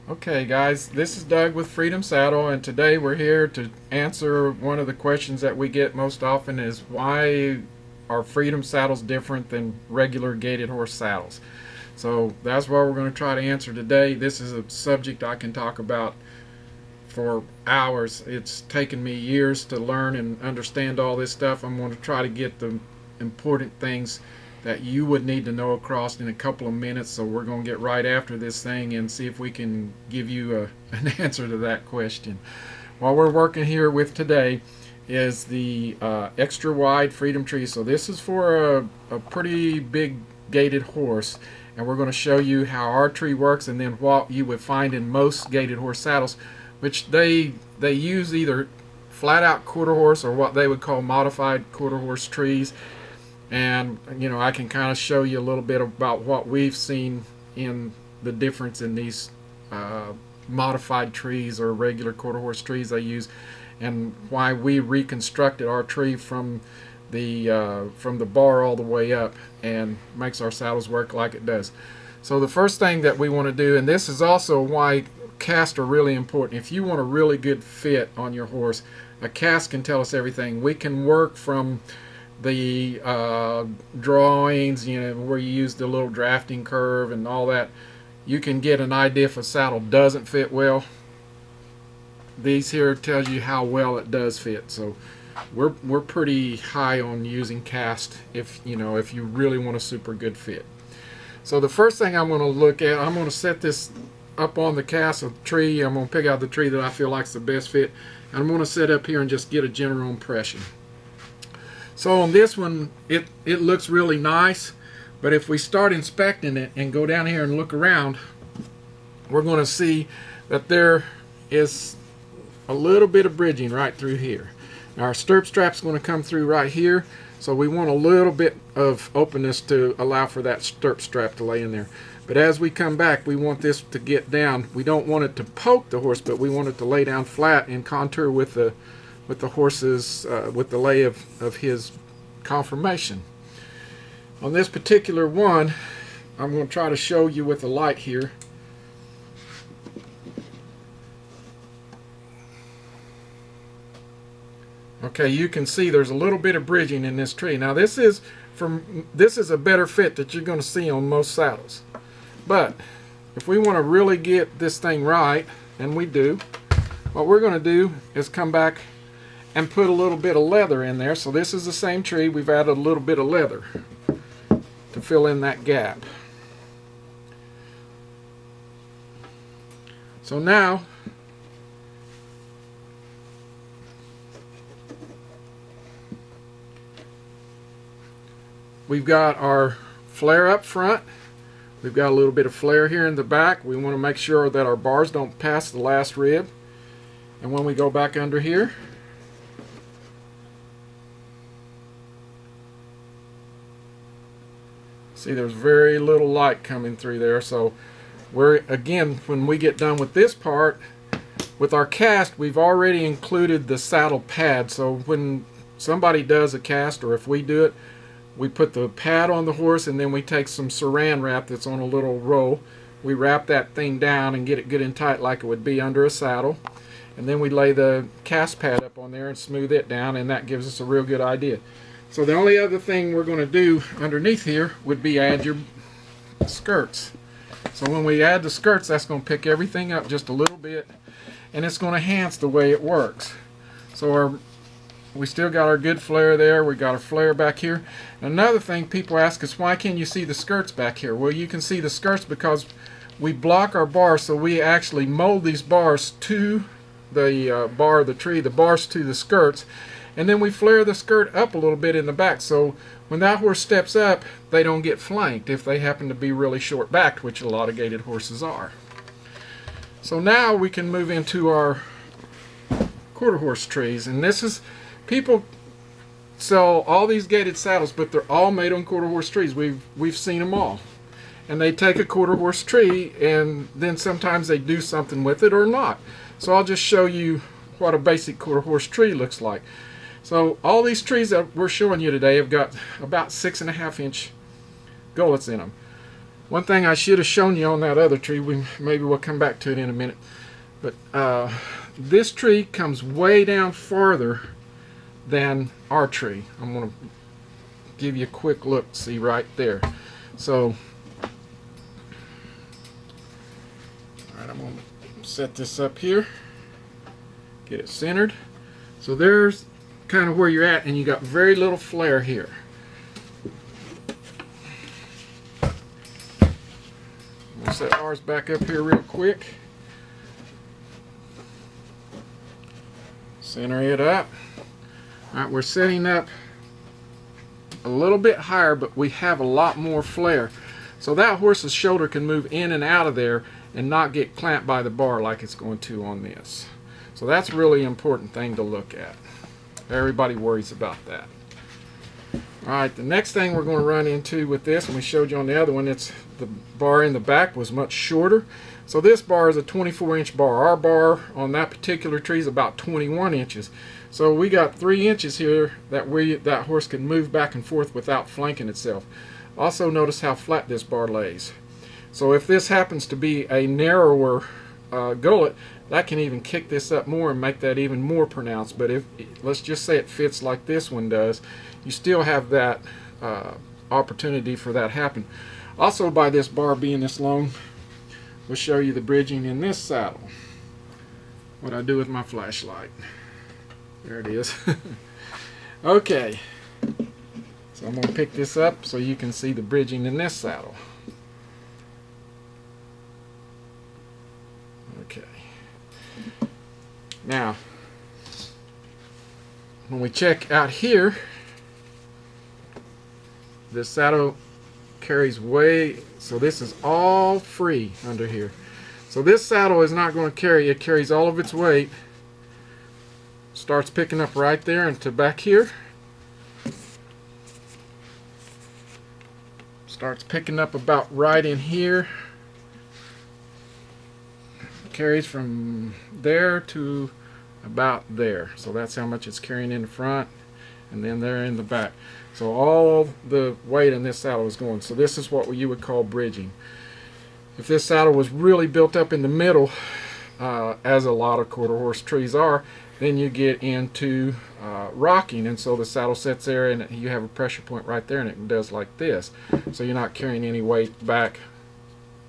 Okay guys, this is Doug with Freedom Saddle, and today we're here to answer one of the questions that we get most often is why are Freedom saddles different than regular gaited horse saddles? So that's what we're going to try to answer today. This is a subject I can talk about for hours. It's taken me years to learn and understand all this stuff. I'm going to try to get the important things that you would need to know across in a couple of minutes. So we're going to get right after this thing and see if we can give you an answer to that question. What we're working here with today is the extra wide Freedom Tree. So this is for a pretty big gaited horse, and we're going to show you how our tree works and then what you would find in most gaited horse saddles, which they use either flat out quarter horse or what they would call modified quarter horse trees. And I can kind of show you a little bit about what we've seen in the difference in these modified trees or regular quarter horse trees they use, and why we reconstructed our tree from the bar all the way up and makes our saddles work like it does. So the first thing that we want to do, and this is also why casts are really important. If you want a really good fit on your horse, a cast can tell us everything. We can work from the drawings, where you use the little drafting curve and all that. You can get an idea if a saddle doesn't fit well. These here tells you how well it does fit. So we're pretty high on using cast if you really want a super good fit. So the first thing I'm going to look at, I'm going to set this up on the cast of the tree. I'm going to pick out the tree that I feel like is the best fit, and I'm going to set up here and just get a general impression. So on this one, it looks really nice, but if we start inspecting it and go down here and look around, we're going to see that there is a little bit of bridging right through here. Now our stirrup strap's going to come through right here, so we want a little bit of openness to allow for that stirrup strap to lay in there. But as we come back, we want this to get down. We don't want it to poke the horse, but we want it to lay down flat and contour with the horse's with the lay of his conformation. On this particular one, I'm going to try to show you with the light here. Okay, you can see there's a little bit of bridging in this tree. Now this is a better fit that you're going to see on most saddles. But if we want to really get this thing right, and we do, what we're going to do is come back and put a little bit of leather in there. So this is the same tree. We've added a little bit of leather to fill in that gap. So now we've got our flare up front. We've got a little bit of flare here in the back. We want to make sure that our bars don't pass the last rib. And when we go back under here, see, there's very little light coming through there. So again, when we get done with this part, with our cast, we've already included the saddle pad. So when somebody does a cast, or if we do it, we put the pad on the horse, and then we take some saran wrap that's on a little roll. We wrap that thing down and get it good and tight like it would be under a saddle. And then we lay the cast pad up on there and smooth it down, and that gives us a real good idea. So the only other thing we're going to do underneath here would be add your skirts. So when we add the skirts, that's going to pick everything up just a little bit, and it's going to enhance the way it works. So we still got our good flare there. We got our flare back here. Another thing people ask us, why can't you see the skirts back here? Well, you can see the skirts because we block our bars, so we actually mold these bars to the bar of the tree, the bars to the skirts, and then we flare the skirt up a little bit in the back, so when that horse steps up, they don't get flanked if they happen to be really short backed, which a lot of gaited horses are. So now we can move into our quarter horse trees, and this is, people sell all these gaited saddles, but they're all made on quarter horse trees. We've seen them all. And they take a quarter horse tree, and then sometimes they do something with it or not. So I'll just show you what a basic quarter horse tree looks like. So all these trees that we're showing you today have got about 6.5-inch gullets in them. One thing I should have shown you on that other tree, maybe we'll come back to it in a minute, but this tree comes way down farther than our tree. I'm going to give you a quick look, see right there. So, alright, I'm going to set this up here, get it centered. So there's kind of where you're at, and you got very little flare here. We'll set ours back up here real quick. Center it up. Alright, we're setting up a little bit higher, but we have a lot more flare. So that horse's shoulder can move in and out of there and not get clamped by the bar like it's going to on this. So that's a really important thing to look at. Everybody worries about that. Alright, the next thing we're going to run into with this, and we showed you on the other one, it's the bar in the back was much shorter. So this bar is a 24-inch bar. Our bar on that particular tree is about 21 inches. So we got 3 inches here that horse can move back and forth without flanking itself. Also notice how flat this bar lays. So if this happens to be a narrower gullet, that can even kick this up more and make that even more pronounced. But if, let's just say it fits like this one does, you still have that opportunity for that happen. Also, by this bar being this long, we'll show you the bridging in this saddle. What I do with my flashlight. There it is. Okay, so I'm going to pick this up so you can see the bridging in this saddle. Okay. Now, when we check out here, this saddle carries way, so this is all free under here. So this saddle is not going to carry, it carries all of its weight. Starts picking up right there into back here. Starts picking up about right in here. Carries from there to about there. So that's how much it's carrying in the front, and then there in the back. So all the weight in this saddle is going. So this is what you would call bridging. If this saddle was really built up in the middle, as a lot of quarter horse trees are, then you get into rocking, and so the saddle sits there and you have a pressure point right there, and it does like this. So you're not carrying any weight back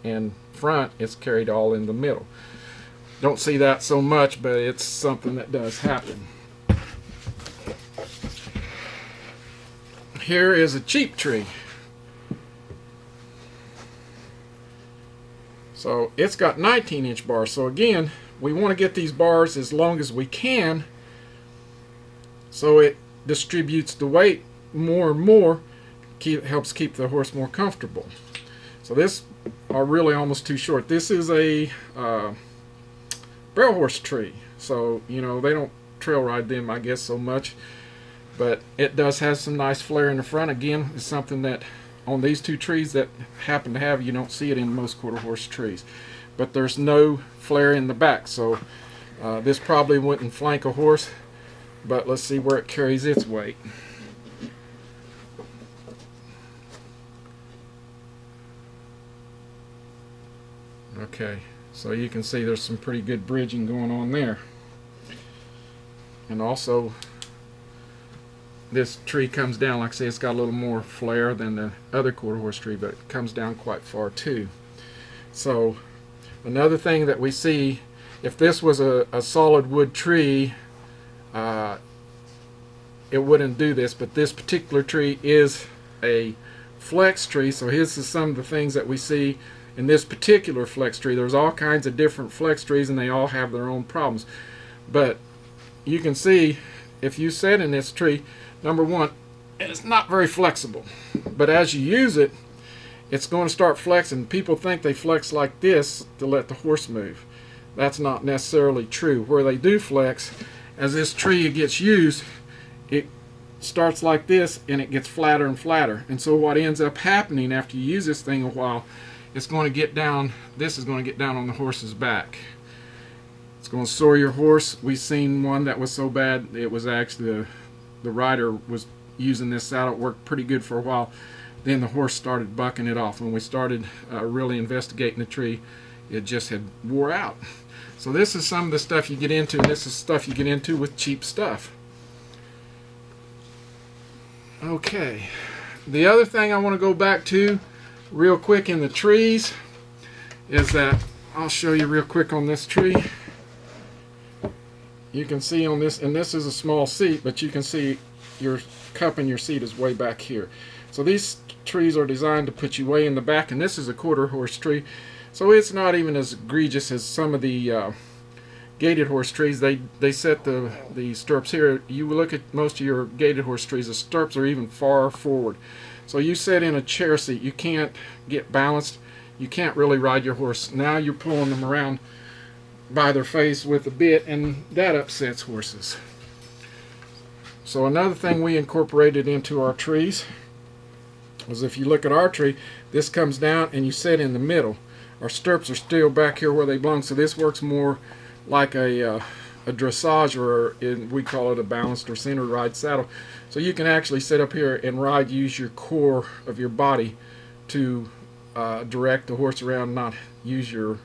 and front, it's carried all in the middle. Don't see that so much, but it's something that does happen. Here is a cheap tree. So it's got 19-inch bars. So again, we want to get these bars as long as we can so it distributes the weight more and more, helps keep the horse more comfortable. So this are really almost too short. This is a barrel horse tree, so you know they don't trail ride them, I guess, so much, but it does have some nice flare in the front. Again, it's something that on these two trees that happen to have, you don't see it in most quarter horse trees. But there's no flare in the back, so this probably wouldn't flank a horse, but let's see where it carries its weight. Okay, so you can see there's some pretty good bridging going on there. And also, this tree comes down, like I say, it's got a little more flare than the other quarter horse tree, but it comes down quite far too. So another thing that we see, if this was a solid wood tree, it wouldn't do this, but this particular tree is a flex tree, so this is some of the things that we see in this particular flex tree. There's all kinds of different flex trees and they all have their own problems, but you can see if you set in this tree, number one, it's not very flexible, but as you use it, it's going to start flexing. People think they flex like this to let the horse move. That's not necessarily true. Where they do flex, as this tree gets used, it starts like this and it gets flatter and flatter. And so what ends up happening after you use this thing a while, it's going to get down, this is going to get down on the horse's back. It's going to sore your horse. We've seen one that was so bad, it was actually the rider was using this saddle. It worked pretty good for a while, then the horse started bucking it off. When we started really investigating the tree, it just had wore out. So this is some of the stuff you get into, and this is stuff you get into with cheap stuff. Okay, the other thing I want to go back to real quick in the trees is that I'll show you real quick on this tree. You can see on this, and this is a small seat, but you can see your cup in your seat is way back here. So these trees are designed to put you way in the back, and this is a quarter horse tree, so it's not even as egregious as some of the gaited horse trees. They set the stirrups here. You look at most of your gaited horse trees, the stirrups are even far forward. So you sit in a chair seat, you can't get balanced, you can't really ride your horse. Now you're pulling them around by their face with a bit, and that upsets horses. So another thing we incorporated into our trees was, if you look at our tree, this comes down and you sit in the middle. Our stirrups are still back here where they belong, so this works more like a dressage, or we call it a balanced or centered ride saddle. So you can actually sit up here and ride, use your core of your body to direct the horse around, not use your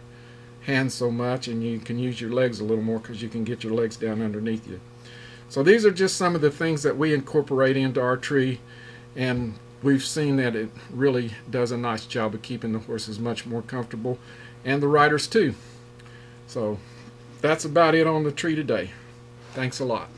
hands so much, and you can use your legs a little more because you can get your legs down underneath you. So these are just some of the things that we incorporate into our tree, and we've seen that it really does a nice job of keeping the horses much more comfortable, and the riders too. So that's about it on the tree today. Thanks a lot.